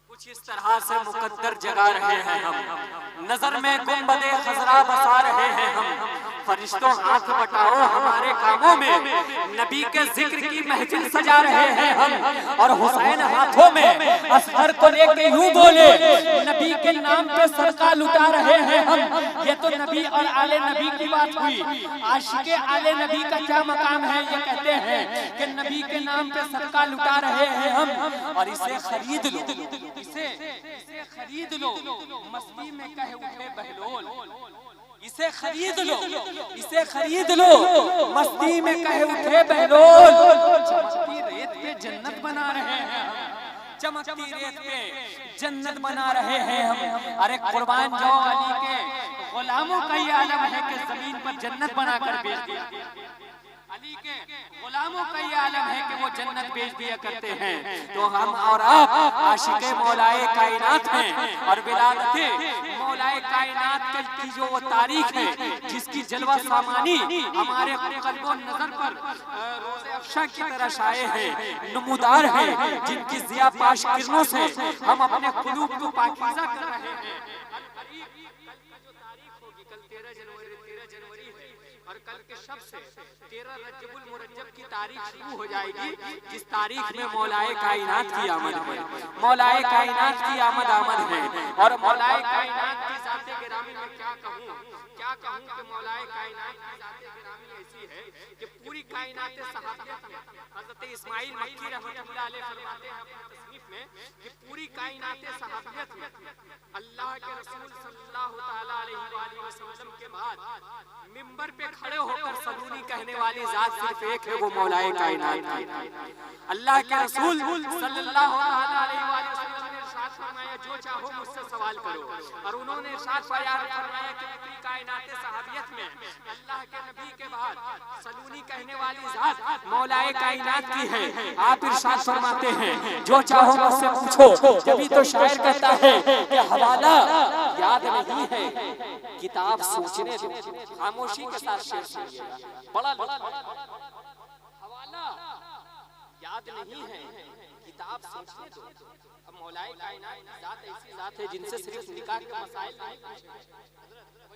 कुछ इस तरह से मुकद्दर जगा रहे हैं हम, नजर में गुंबदे खजरा बसा रहे हैं हम। फरिश्तों हाथ बटाओ हमारे कामों में, नबी के जिक्र की महफिल सजा रहे हैं हम। और हुसैन हाथों में असगर को लेके यूं बोले, नबी के नाम पे सदका लुटा रहे हैं हम। ये तो नबी और आले नबी की बात हुई। आशिके आले नबी का क्या मकाम है? ये कहते हैं कि नबी के नाम पे सदका लुटा रहे हैं हम। और इसे खरीद लो, इसे खरीद लो, मस्ती में कहे उठे बहलोल। इसे खरीद लो, इसे खरीद लो, मस्ती में कहे उठे बहलोल। चमकती रेत पे जन्नत बना रहे हैं हम, चमकती रेत पे जन्नत बना रहे हैं हम। अरे कुर्बान जाओ अली के गुलामों का ये आलम है कि जमीन पर जन्नत बनाकर बेच दिया। अली के गुलामों का ये आलम है कि वो जन्नत बेच दिया करते हैं। तो हम और आप आशिके मौलाए कायनात हैं, और विलादते मौलाए कायनात की जो वो तारीख है, जिसकी जलवा सामानी हमारे कल्बो नजर पर रोज़े अफ़शा की तरह शाये है, नमूदार है, जिनकी ज़िया पाश किरणों से हम अपने क़ुलूब को पाकीज़ा कर रहे हैं। कल 13 जनवरी है, और कल के शब से 13 रजबुल मुरज्जब की तारीख शुरू हो जाएगी, जिस तारीख में मौलाए कायनात की आमद है, मौलाए कायनात की आमद है। और मौलाए कायनात की ज़ाते गिरामी में क्या कहूँ कि मौलाए कायनात की ज़ाते गिरामी ऐसी है कि पूरी कायनात सहाबियत में हज़रत इस्माइल मक्की रहमतुल्लाह अलैह फरमाते हैं अपनी तस्नीफ में कि पूरी कायनात सहाबियत में अल्लाह के रसूल सल्लल्लाहु तआला अलैहि वसल्लम के बाद मिंबर पे खड़े होकर सलूनी कहने वाली जात सिर्फ एक है, वो मौलाए कायनात। अल्लाह के रसूल सल्लल्लाहु अलैहि वसल्लम ने इरशाद फरमाया, जो चाहो मुझसे सवाल करो। और उन्होंने इरशाद फरमाया कि पूरी कायनात सहाबियत में अल्लाह के नबी के बाद सलूनी कहने वाली जात मौलाए कायनात की है। आप इरशाद फरमाते हैं, जो चाहो मुझसे पूछो। जभी तो शायर कहता है कि हवाला याद नहीं है, किताब सोचने दो। खामोशी के साथ शेर सुनिएगा, बड़ा हवाला याद नहीं है, किताब सोचने दो। अब मौलाए कायनात की जात ऐसी जात है जिनसे सिर्फ निकाह के मसाइल नहीं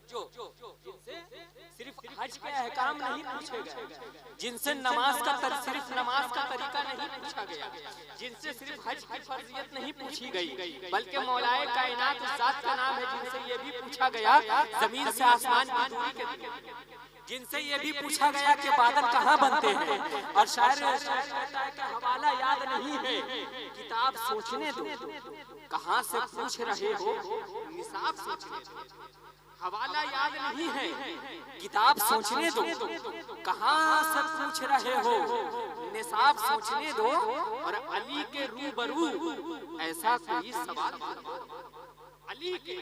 जिनसे सिर्फ हज के अहकाम नहीं पूछे गए, जिनसे नमाज का सिर्फ नमाज का तरीका नहीं पूछा गया, जिनसे सिर्फ हज की फर्जियत नहीं पूछी गई, बल्कि मौलाए कायनात उस जात का नाम है जिनसे ये भी पूछा गया जमीन से आसमान की दूरी के, जिनसे ये भी पूछा गया कि बादल कहाँ बनते हैं। और शायर कहता है कि हवाला याद नहीं है, किताब सोचने दो। कहाँ से पूछ रहे हो, निसाब सोचने दो। हवाला याद नहीं है, किताब सोचने दो। कहाँ से पूछ रहे हो, निसाब सोचने दो। और अली के रूबरू ऐसा कोई सवाल, अली के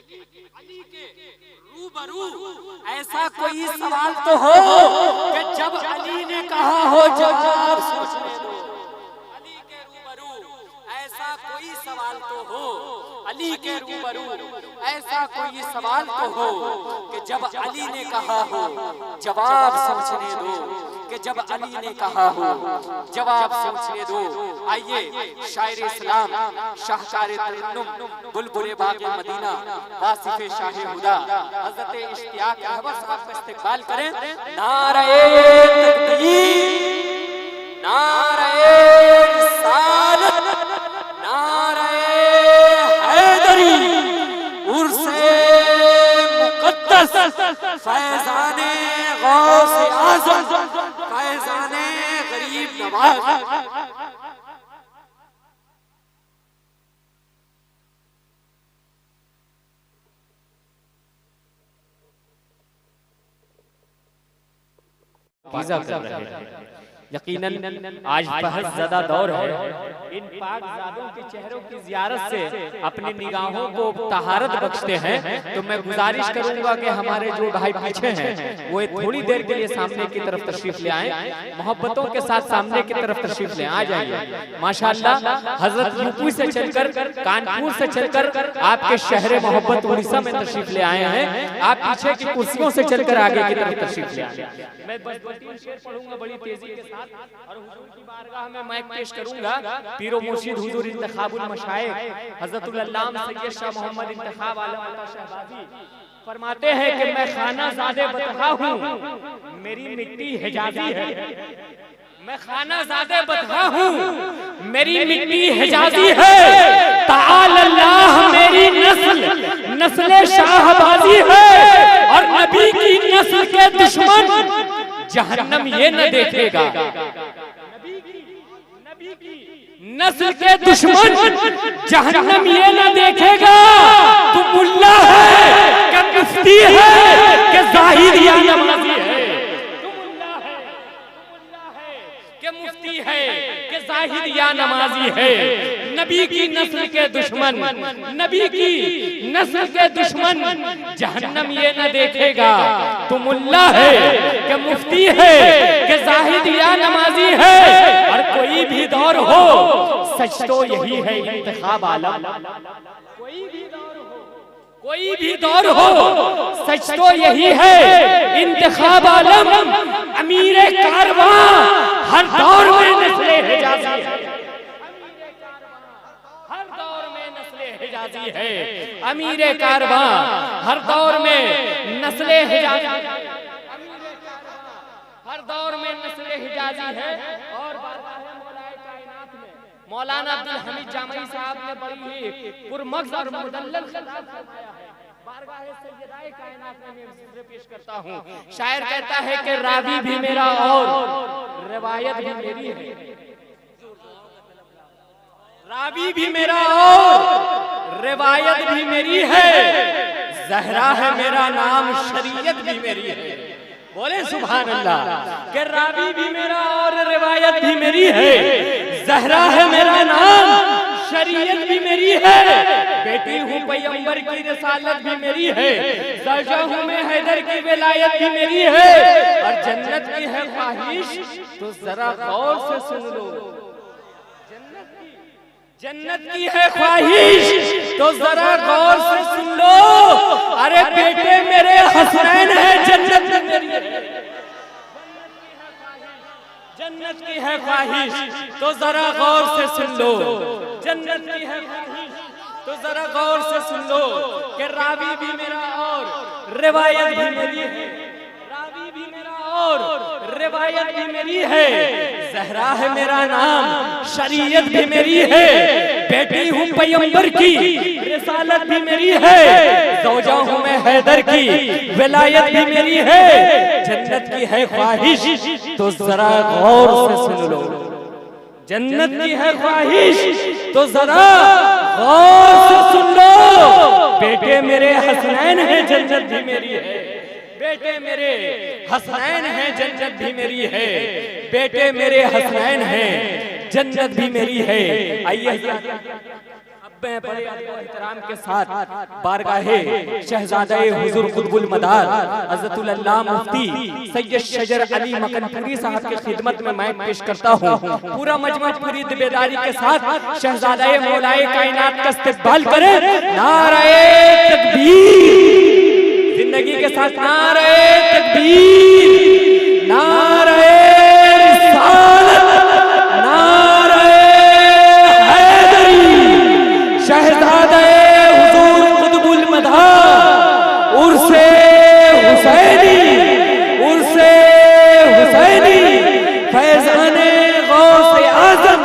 रूबरू ऐसा कोई सवाल तो हो कि जब अली ने कहा हो जवाब सोचने दो। अली के रूबरू ऐसा कोई सवाल तो हो, अली के रूबरू ऐसा कोई सवाल तो हो कि जब अली ने कहा हो जवाब सोचने दो, कि जब अली ने कहा हो जवाब सोचने दो। आइए शायर इस्लाम, शाहकार तरन्नुम, बुलबुल बाग़े मदीना, वासिफ़े शाह हुदा, हज़रत इश्तियाक़ रहबर साहब का इस्तक़बाल करें। नारे तकबीर, नारे रिसालत, नारे हैदरी, उर्से मुक़द्दस, फैज़ाने गौसे आज़म, फैज़ाने गरीब नवाज़। कर रहे हैं। यकीनन आज बहुत ज़्यादा दौर है, इन पाकज़ादों के चेहरों की ज़ियारत से अपनी निगाहों को तहारत बख्शते हैं। तो मैं गुजारिश करूंगा कि हमारे जो भाई पीछे हैं वो थोड़ी देर के लिए सामने की तरफ तशरीफ ले आए, मोहब्बतों के साथ सामने की तरफ तशरीफ ले आ जाइए। माशाअल्लाह हजरत यूपी से चलकर, कानपुर से चलकर आपके शहर मोहब्बत उड़ीसा में तशरीफ ले आए हैं। आप पीछे की कुर्सियों से चलकर आगे की तरफ तशरीफ ले आए। मैं बस 2-3 शेर पढ़ूंगा बड़ी तेजी के साथ। और हुजूर की बारगाह में मैं पेश करूंगा पीरो मुर्शिद हुजूर इंतखाबुल मशाइख हज़रतुल अल्लामा सैयद शाह मोहम्मद इंतखाब आलम अता शहबाजी फरमाते हैं कि मैं खाना ज़ादे बतहा हूँ, मेरी मिट्टी हिजाज़ी है। मैं खाना ज़ादे बतहा हूँ, मेरी मिट्टी हिजाज़ी है। ताल अल्लाह मेरी नस्ल नस्ले शाहबाजी है, और नबी की नस्ल के दुश्मन जहन्नम ये न देखेगा। नस्ल के दुश्मन जहन्नम ये न देखेगा। तू मुल्ला है कि मुफ्ती है कि जाहिद या नमाजी है। तू मुल्ला है कि मुफ्ती है कि जाहिद या नमाजी है। नबी की नस्ल के दुश्मन, नबी की नस्ल के दुश्मन जहन्नम ये न देखेगा। तू मुल्ला है कि मुफ्ती है कि जाहिद या नमाजी है। और कोई भी दौर हो सच तो यही है इंतखाब आलम। कोई भी दौर हो सच तो यही है इंतखाब आलम। अमीर कारवां हर दौर में नस्ले हिजाज़ी है। हर दौर में नस्ले हिजाज़ी है। अमीर कारवां हर दौर में नस्ले हिजाज़ी, हर दौर में नस्ले हिजाज़ी है। और मौलाना अब्दुल हमीद जामई साहब ने बड़ी ही पुरमग़ज़ और मुदल्लल खिताब फरमाया है। बारगाह सैयदाए कायनात में मैं जिक्र पेश करता हूँ। शायर कहता है कि रावी भी मेरा और रिवायत भी मेरी है। रावी भी मेरा और रिवायत भी मेरी है। ज़हरा है मेरा नाम, शरीयत भी मेरी है। बोले सुभान अल्लाह। कि रावी भी मेरा और रिवायत भी मेरी है। ज़हरा है मेरा नाम, शरीयत भी मेरी है। बेटी हूँ पैगंबर की रिसालत भी मेरी है। ज़ौजा हूँ मैं हैदर की विलायत भी मेरी है। और जन्नत की है ख्वाहिश तो जरा गौर से सुन लो। जन्नत की है ख्वाहिश तो जरा गौर से सुन लो। अरे बेटे मेरे हसनैन है, जन्नत में मेरी है। जन्नत की है ख्वाहिश तो जरा गौर से सुन लो। जन्नत की है ख्वाहिश तो जरा गौर से सुन लो। कि रावी भी मेरा और रिवायत भी मेरी है। रावी भी मेरा और रिवायत भी मेरी है। ज़हरा है मेरा नाम, शरीयत भी मेरी है। बेटी हूँ पैगंबर की रिसालत भी मेरी है। ज़ौजा हूँ मैं हैदर की विलायत भी मेरी है। जन्नत की है ख्वाहिश तो जरा गौर से सुन लो। जन्नत की है ख्वाहिश तो जरा गौर से सुन लो। बेटे मेरे हसनैन है, जन्नत भी मेरी है। बेटे मेरे हसनैन है, जन्नत भी मेरी है। बेटे मेरे हसनैन है, जन्नत भी मेरी है। आइए अब मैं बड़े एहतराम के साथ बारगाहे शहजादे हुजूर कुतुबुल मदार हज़रतुल अल्लामा मुफ्ती सैयद शजर अली मकनपुरी साहब की खिदमत में मैं पेश करता हूँ। पूरा मजमा पूरी बेदारी के साथ शहजादे मौलाए कायनात का इस्तकबाल करें। नारे तकबीर, जिंदगी के साथ नारे तकबीर, नारे रिसालत, नारे हैदरी। शहजादे हुजूर कुतुबुल मदार उर्से हुसैनी, उर्से हुसैनी, फैज़ाने गौसे आज़म,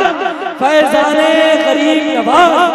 फैज़ाने गरीब नवाज़,